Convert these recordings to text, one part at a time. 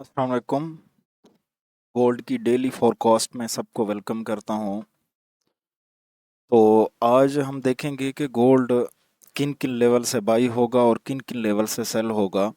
अस्सलाम वालेकुम। गोल्ड की डेली फोरकास्ट में सबको वेलकम करता हूँ। तो आज हम देखेंगे कि गोल्ड किन किन लेवल से बाई होगा और किन किन लेवल से सेल होगा।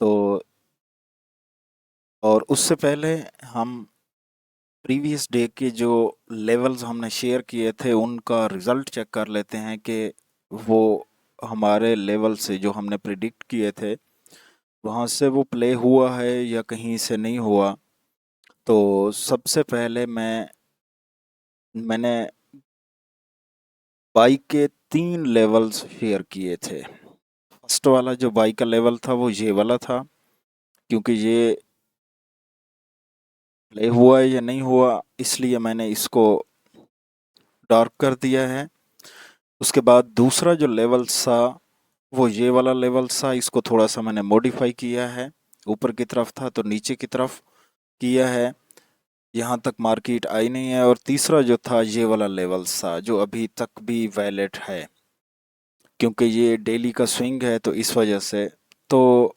तो और उससे पहले हम प्रीवियस डे के जो लेवल्स हमने शेयर किए थे उनका रिज़ल्ट चेक कर लेते हैं कि वो हमारे लेवल से जो हमने प्रिडिक्ट किए थे वहाँ से वो प्ले हुआ है या कहीं से नहीं हुआ। तो सबसे पहले मैंने बाइक के 3 लेवल्स शेयर किए थे। फर्स्ट वाला जो बाइक का लेवल था वो ये वाला था, क्योंकि ये प्ले हुआ है या नहीं हुआ इसलिए मैंने इसको डार्क कर दिया है। उसके बाद दूसरा जो लेवल था वो ये वाला लेवल था, इसको थोड़ा सा मैंने मॉडिफाई किया है। ऊपर की तरफ था तो नीचे की तरफ किया है। यहाँ तक मार्केट आई नहीं है। और तीसरा जो था ये वाला लेवल था जो अभी तक भी वैलिड है, क्योंकि ये डेली का स्विंग है तो इस वजह से। तो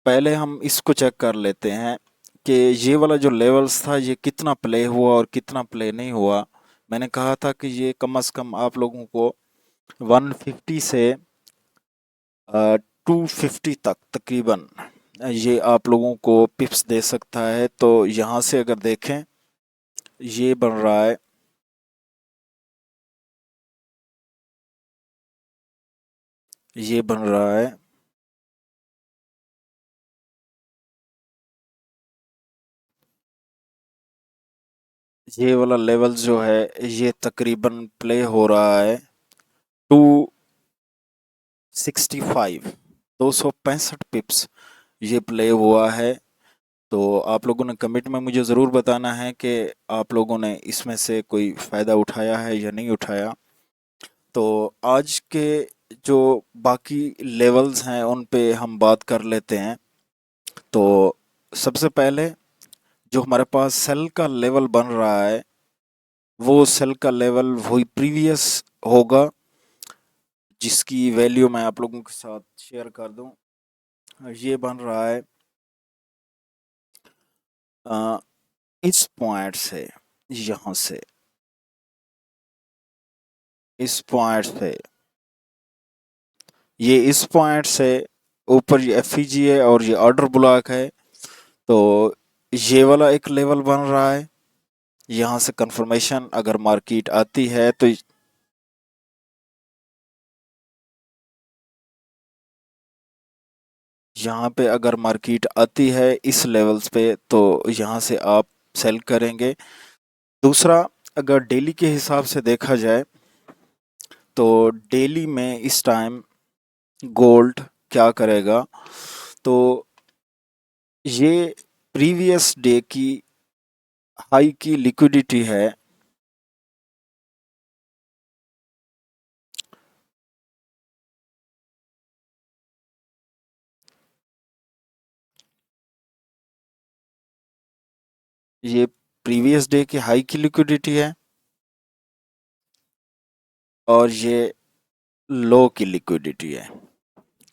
पहले हम इसको चेक कर लेते हैं कि ये वाला जो लेवल्स था ये कितना प्ले हुआ और कितना प्ले नहीं हुआ। मैंने कहा था कि ये कम से कम आप लोगों को 150 से 250 तक तकरीबन ये आप लोगों को पिप्स दे सकता है। तो यहाँ से अगर देखें ये बन रहा है, ये बन रहा है ये वाला लेवल जो है ये तकरीबन प्ले हो रहा है 265, 265 पिप्स ये प्ले हुआ है। तो आप लोगों ने कमेंट में मुझे ज़रूर बताना है कि आप लोगों ने इसमें से कोई फ़ायदा उठाया है या नहीं उठाया। तो आज के जो बाकी लेवल्स हैं उन पे हम बात कर लेते हैं। तो सबसे पहले जो हमारे पास सेल का लेवल बन रहा है वो सेल का लेवल वही प्रीवियस होगा, जिसकी वैल्यू मैं आप लोगों के साथ शेयर कर दूं। ये बन रहा है अ, इस पॉइंट से, यहाँ से, इस पॉइंट से, ये इस पॉइंट से ऊपर ये एफईजी है और ये ऑर्डर ब्लॉक है। तो ये वाला एक लेवल बन रहा है। यहाँ से कंफर्मेशन अगर मार्केट आती है तो यहाँ पे अगर मार्केट आती है इस लेवल्स पे तो यहाँ से आप सेल करेंगे। दूसरा, अगर डेली के हिसाब से देखा जाए तो डेली में इस टाइम गोल्ड क्या करेगा। तो ये प्रीवियस डे की हाई की लिक्विडिटी है। ये प्रीवियस डे की हाई की लिक्विडिटी है और ये लो की लिक्विडिटी है।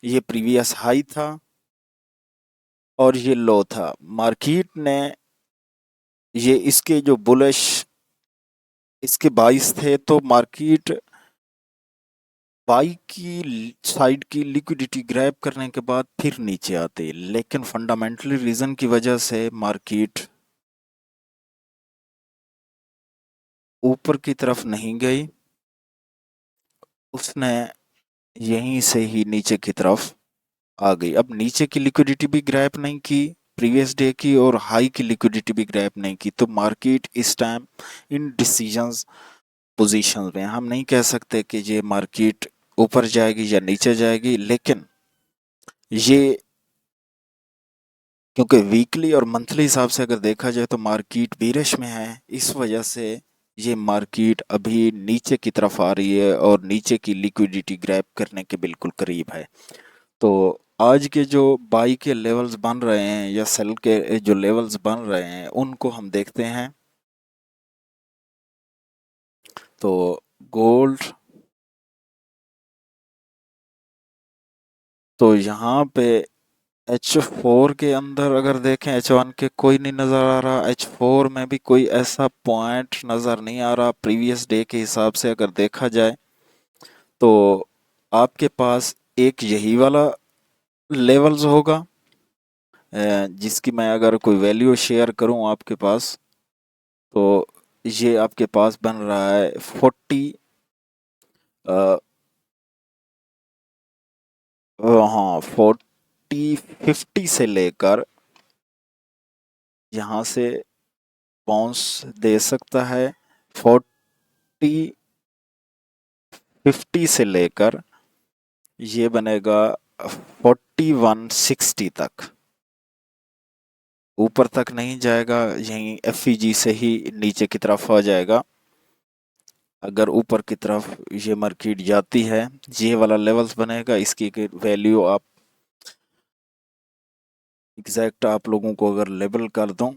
ये प्रीवियस हाई था और ये लो था। मार्केट ने ये इसके जो बुलिश इसके बाइस थे तो मार्केट बाई की साइड की लिक्विडिटी ग्रैब करने के बाद फिर नीचे आते, लेकिन फंडामेंटली रीजन की वजह से मार्केट ऊपर की तरफ नहीं गई। उसने यहीं से ही नीचे की तरफ आ गई। अब नीचे की लिक्विडिटी भी ग्रैब नहीं की प्रीवियस डे की और हाई की लिक्विडिटी भी ग्रैब नहीं की। तो मार्केट इस टाइम इन डिसीजंस पोजीशन में, हम नहीं कह सकते कि ये मार्केट ऊपर जाएगी या नीचे जाएगी। लेकिन ये, क्योंकि वीकली और मंथली हिसाब से अगर देखा जाए तो मार्केट बीरिश में है, इस वजह से ये मार्केट अभी नीचे की तरफ आ रही है और नीचे की लिक्विडिटी ग्रैब करने के बिल्कुल करीब है। तो आज के जो बाई के लेवल्स बन रहे हैं या सेल के जो लेवल्स बन रहे हैं उनको हम देखते हैं। तो गोल्ड, तो यहाँ पे H4 के अंदर अगर देखें H1 के कोई नहीं नज़र आ रहा, H4 में भी कोई ऐसा पॉइंट नज़र नहीं आ रहा। प्रीवियस डे के हिसाब से अगर देखा जाए तो आपके पास एक यही वाला लेवल्स होगा, जिसकी मैं अगर कोई वैल्यू शेयर करूं आपके पास, तो ये आपके पास बन रहा है 40, हाँ 40 50 से लेकर यहाँ से बाउंस दे सकता है। 40 50 से लेकर ये बनेगा 4160 तक, ऊपर तक नहीं जाएगा, यहीं एफईजी से ही नीचे की तरफ आ जाएगा। अगर ऊपर की तरफ ये मार्केट जाती है, ये वाला लेवल्स बनेगा, इसकी वैल्यू आप एग्जैक्ट आप लोगों को अगर लेबल कर दूं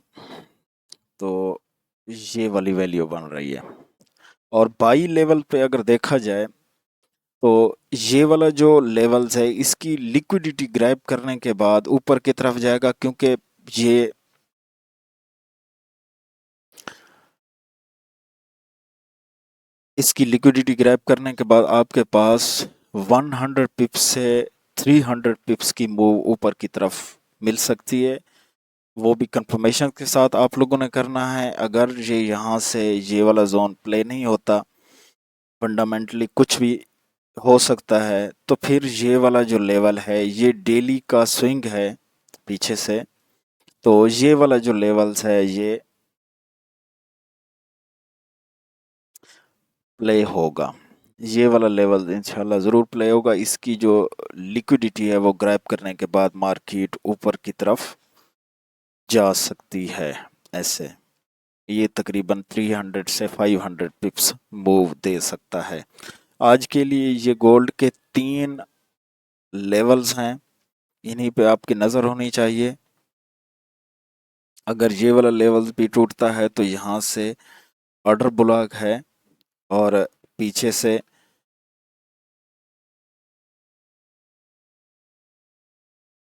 तो ये वाली वैल्यू बन रही है। और बाई लेवल पे अगर देखा जाए तो ये वाला जो लेवल्स है, इसकी लिक्विडिटी ग्रैब करने के बाद ऊपर की तरफ जाएगा, क्योंकि ये इसकी लिक्विडिटी ग्रैब करने के बाद आपके पास 100 पिप्स से 300 पिप्स की मूव ऊपर की तरफ मिल सकती है। वो भी कंफर्मेशन के साथ आप लोगों ने करना है। अगर ये यहाँ से ये वाला जोन प्ले नहीं होता, फंडामेंटली कुछ भी हो सकता है, तो फिर ये वाला जो लेवल है, ये डेली का स्विंग है पीछे से, तो ये वाला जो लेवल्स है ये प्ले होगा। ये वाला लेवल इंशाल्लाह ज़रूर प्ले होगा। इसकी जो लिक्विडिटी है वो ग्रैब करने के बाद मार्केट ऊपर की तरफ जा सकती है। ऐसे ये तकरीबन 300 से 500 पिप्स मूव दे सकता है। आज के लिए ये गोल्ड के 3 लेवल्स हैं, इन्हीं पे आपकी नज़र होनी चाहिए। अगर ये वाला लेवल भी टूटता है तो यहाँ से ऑर्डर ब्लॉक है, और पीछे से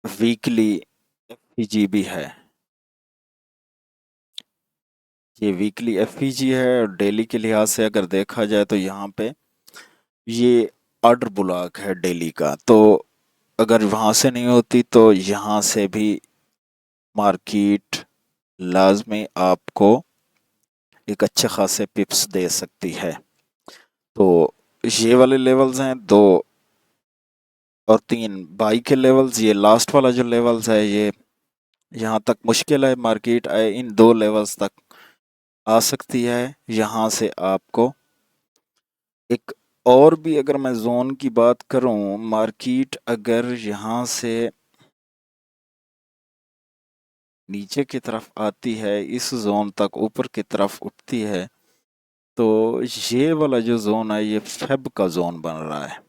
वीकली एफईजी भी है। ये वीकली एफईजी है, और डेली के लिहाज से अगर देखा जाए तो यहाँ पे ये ऑर्डर ब्लॉक है डेली का। तो अगर वहाँ से नहीं होती तो यहाँ से भी मार्केट लाजमी आपको एक अच्छे खासे पिप्स दे सकती है। तो ये वाले लेवल्स हैं 2 और 3 बाई के लेवल्स। ये लास्ट वाला जो लेवल्स है, ये यहाँ तक मुश्किल है मार्केट आए, इन 2 लेवल्स तक आ सकती है। यहाँ से आपको एक और भी, अगर मैं जोन की बात करूं, मार्केट अगर यहाँ से नीचे की तरफ आती है, इस जोन तक ऊपर की तरफ उठती है, तो ये वाला जो जोन है ये फेब का जोन बन रहा है।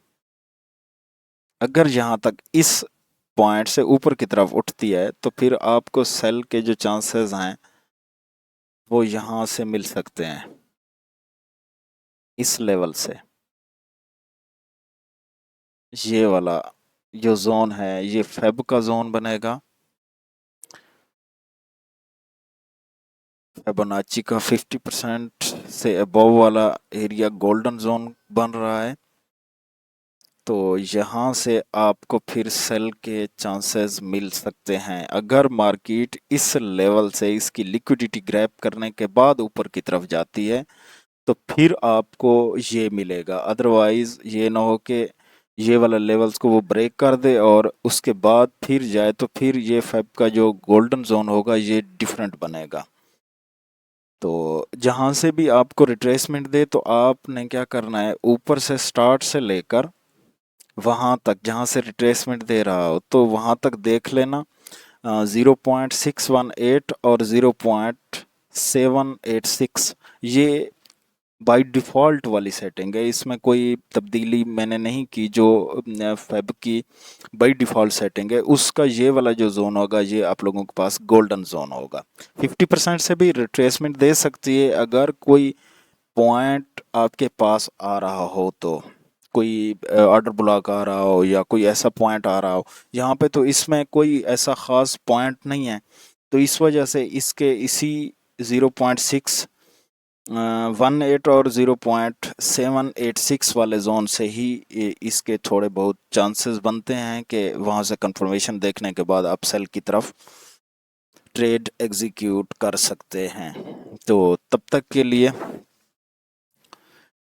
अगर यहाँ तक इस पॉइंट से ऊपर की तरफ उठती है तो फिर आपको सेल के जो चांसेस हैं वो यहाँ से मिल सकते हैं, इस लेवल से। ये वाला जो जोन है ये फेब का जोन बनेगा। फिबोनाची का 50% से अबव वाला एरिया गोल्डन जोन बन रहा है, तो यहाँ से आपको फिर सेल के चांसेस मिल सकते हैं। अगर मार्केट इस लेवल से इसकी लिक्विडिटी ग्रैब करने के बाद ऊपर की तरफ जाती है तो फिर आपको ये मिलेगा। अदरवाइज ये ना हो कि ये वाला लेवल्स को वो ब्रेक कर दे और उसके बाद फिर जाए, तो फिर ये फेब का जो गोल्डन जोन होगा ये डिफरेंट बनेगा। तो जहाँ से भी आपको रिट्रेसमेंट दे तो आपने क्या करना है, ऊपर से स्टार्ट से लेकर वहाँ तक जहाँ से रिट्रेसमेंट दे रहा हो तो वहाँ तक देख लेना। 0.618 और 0.786 ये बाय डिफ़ॉल्ट वाली सेटिंग है, इसमें कोई तब्दीली मैंने नहीं की। जो फेब की बाय डिफ़ॉल्ट सेटिंग है उसका ये वाला जो जोन होगा ये आप लोगों के पास गोल्डन जोन होगा। 50% से भी रिट्रेसमेंट दे सकती है अगर कोई पॉइंट आपके पास आ रहा हो तो। कोई ऑर्डर ब्लॉक आ रहा हो या कोई ऐसा पॉइंट आ रहा हो। यहाँ पे तो इसमें कोई ऐसा ख़ास पॉइंट नहीं है, तो इस वजह से इसके इसी 0.6 18 और 0.786 वाले जोन से ही इसके थोड़े बहुत चांसेस बनते हैं कि वहाँ से कंफर्मेशन देखने के बाद अपसेल की तरफ ट्रेड एग्जीक्यूट कर सकते हैं। तो तब तक के लिए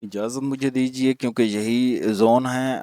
इजाज़त मुझे दीजिए, क्योंकि यही जोन है।